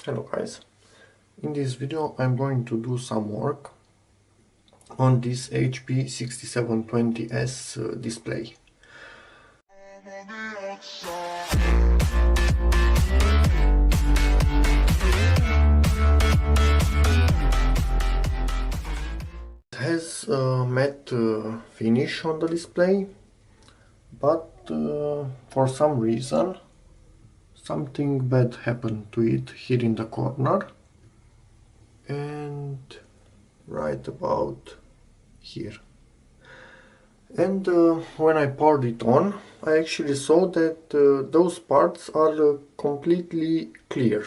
Hello guys, in this video I'm going to do some work on this HP 6720S display. It has a matte finish on the display, but for some reason something bad happened to it here in the corner and right about here. And when I poured it on, I actually saw that those parts are completely clear.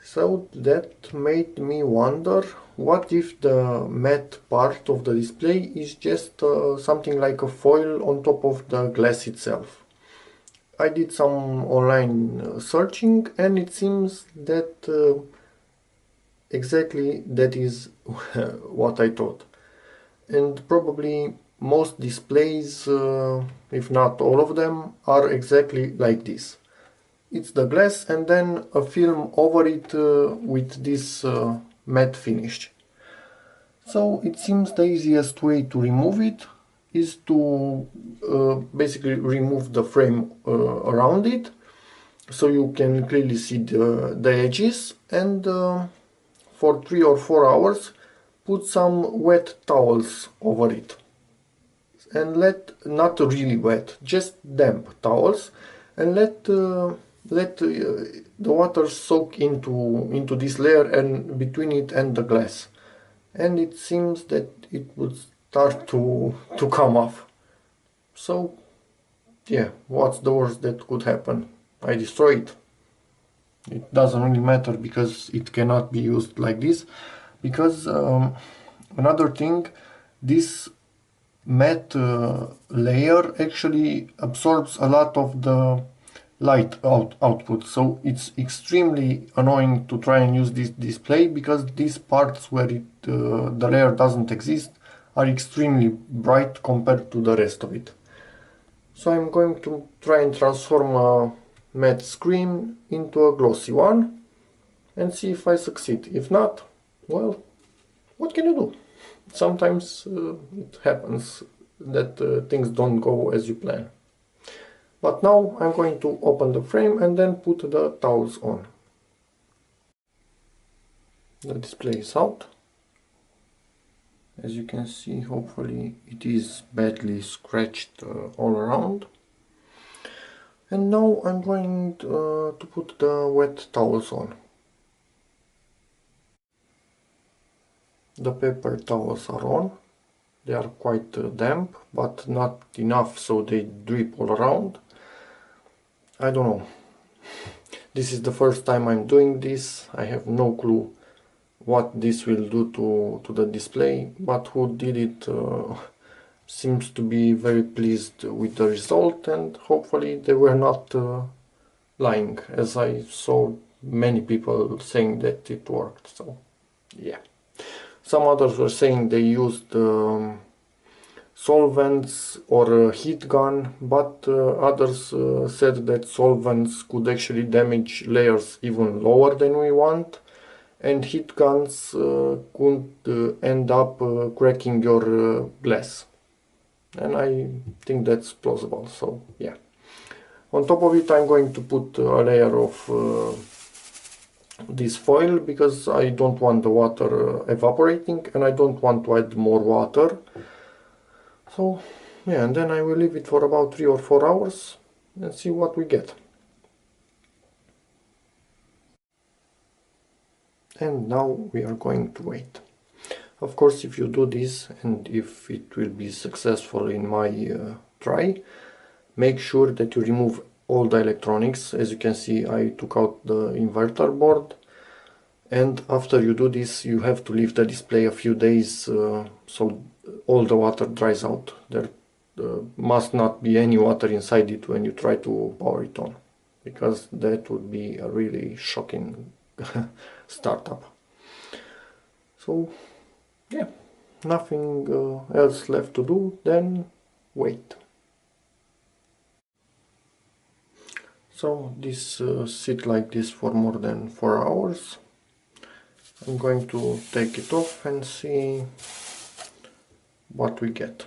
So that made me wonder, what if the matte part of the display is just something like a foil on top of the glass itself. I did some online searching and it seems that exactly that is what I thought. And probably most displays, if not all of them, are exactly like this. It's the glass and then a film over it with this matte finish. So it seems the easiest way to remove it is to basically remove the frame around it, so you can clearly see the edges, and for 3 or 4 hours put some wet towels over it. And not really wet, just damp towels, and let the water soak into this layer and between it and the glass, and it seems that it would start to come off. So yeah, what's the worst that could happen? I destroy it. It doesn't really matter because it cannot be used like this, because another thing, this matte layer actually absorbs a lot of the light output, so it's extremely annoying to try and use this display, because these parts where the layer doesn't exist are extremely bright compared to the rest of it. So I'm going to try and transform a matte screen into a glossy one and see if I succeed. If not, well, what can you do? Sometimes it happens that things don't go as you plan. But now I'm going to open the frame and then put the towels on. The display is out. As you can see, hopefully it is badly scratched all around. And now I'm going to put the wet towels on. The paper towels are on. They are quite damp, but not enough so they drip all around. I don't know. This is the first time I'm doing this. I have no clue what this will do to the display, but who did it seems to be very pleased with the result, and hopefully they were not lying, as I saw many people saying that it worked. So yeah. Some others were saying they used solvents or a heat gun, but others said that solvents could actually damage layers even lower than we want, and heat guns could end up cracking your glass. And I think that's plausible, so yeah. On top of it I'm going to put a layer of this foil, because I don't want the water evaporating and I don't want to add more water. So yeah, and then I will leave it for about 3 or 4 hours and see what we get. And now we are going to wait. Of course, if you do this and if it will be successful in my try, make sure that you remove all the electronics. As you can see, I took out the inverter board, and after you do this you have to leave the display a few days so all the water dries out. There must not be any water inside it when you try to power it on, because that would be a really shocking startup. So yeah, nothing else left to do than wait. So this sit like this for more than 4 hours. I'm going to take it off and see what we get.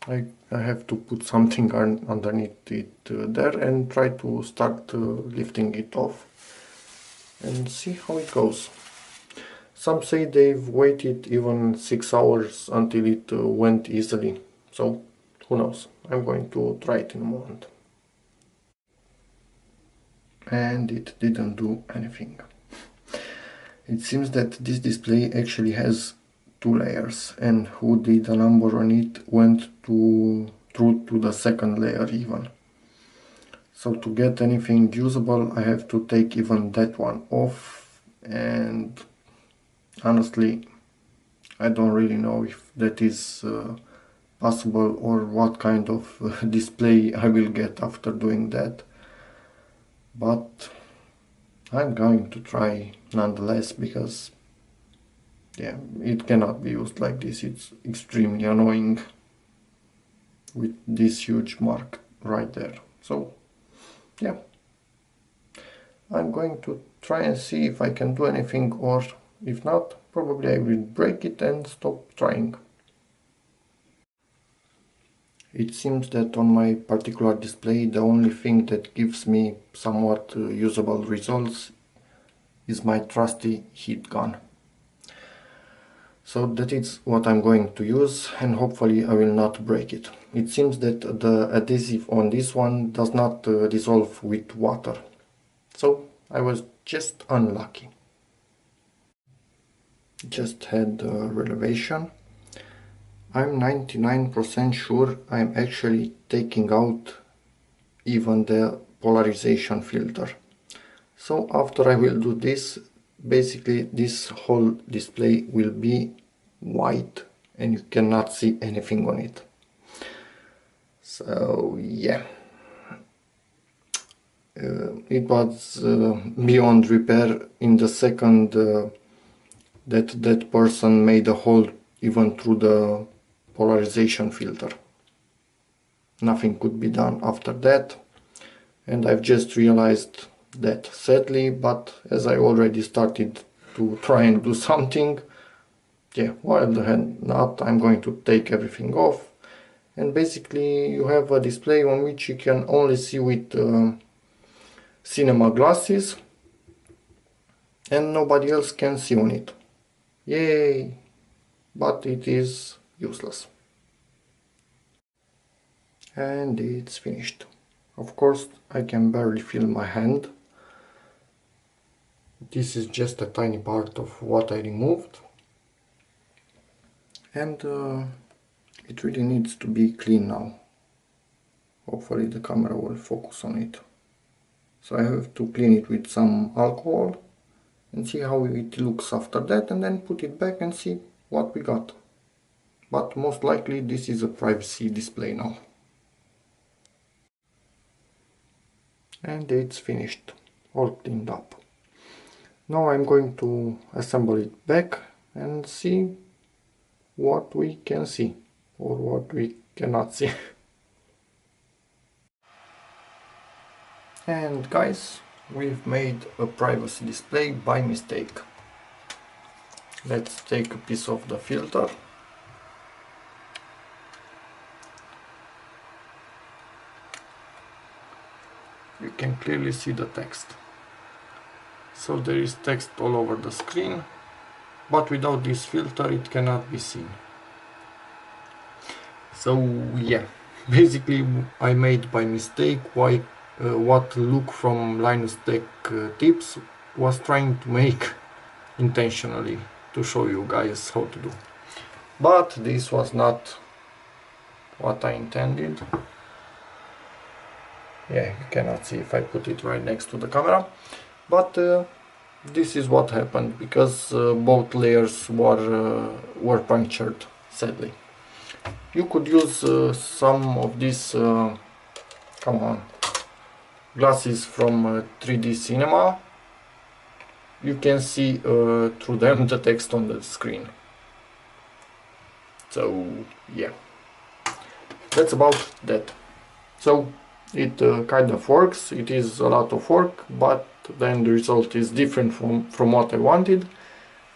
I have to put something underneath it there and try to start lifting it off and see how it goes. Some say they've waited even 6 hours until it went easily, so who knows. I'm going to try it in a moment. And it didn't do anything. It seems that this display actually has 2 layers, and who did a number on it went through to the second layer even. So to get anything usable I have to take even that one off, and honestly I don't really know if that is possible or what kind of display I will get after doing that, but I'm going to try nonetheless, because yeah, it cannot be used like this. It's extremely annoying with this huge mark right there. So yeah, I'm going to try and see if I can do anything, or if not, probably I will break it and stop trying. It seems that on my particular display the only thing that gives me somewhat usable results is my trusty heat gun. So that is what I'm going to use, and hopefully I will not break it. It seems that the adhesive on this one does not dissolve with water. So I was just unlucky. Just had a revelation. I'm 99% sure I'm actually taking out even the polarization filter. So after I will do this, basically this whole display will be white and you cannot see anything on it. So yeah, it was beyond repair in the second that person made a hole even through the polarization filter. Nothing could be done after that, and I've just realized that, sadly, but as I already started to try and do something, yeah, while the head not, I'm going to take everything off, and basically you have a display on which you can only see with cinema glasses and nobody else can see on it. Yay! But it is useless. And it's finished. Of course, I can barely feel my hand. This is just a tiny part of what I removed. And it really needs to be clean now. Hopefully the camera will focus on it. So I have to clean it with some alcohol and see how it looks after that, and then put it back and see what we got. But most likely this is a privacy display now. And it's finished, all cleaned up. Now I'm going to assemble it back and see what we can see or what we cannot see. And guys, we've made a privacy display by mistake. Let's take a piece of the filter. You can clearly see the text. So there is text all over the screen, but without this filter it cannot be seen. So yeah, basically I made by mistake what Luke from Linus Tech Tips was trying to make intentionally to show you guys how to do. But this was not what I intended. Yeah, you cannot see if I put it right next to the camera, but this is what happened, because both layers were punctured, sadly. You could use some of these glasses from 3D Cinema. You can see through them the text on the screen. So yeah, that's about that. So it kind of works. It is a lot of work, but then the result is different from what I wanted,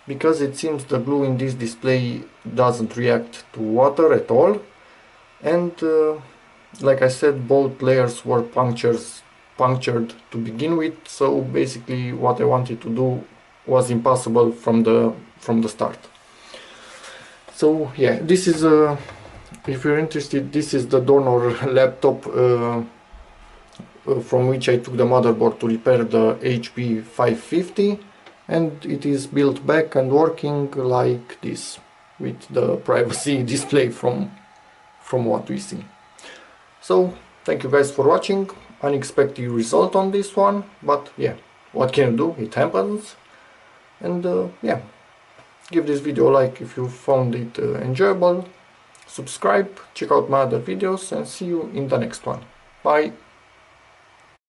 because it seems the glue in this display doesn't react to water at all, and like I said, both layers were punctured to begin with, so basically what I wanted to do was impossible from the start. So yeah, this is if you're interested, this is the donor laptop from which I took the motherboard to repair the HP 550, and it is built back and working like this with the privacy display from what we see. So thank you guys for watching. Unexpected result on this one, but yeah, what can you do? It happens. And yeah, give this video a like if you found it enjoyable. Subscribe, check out my other videos, and see you in the next one. Bye!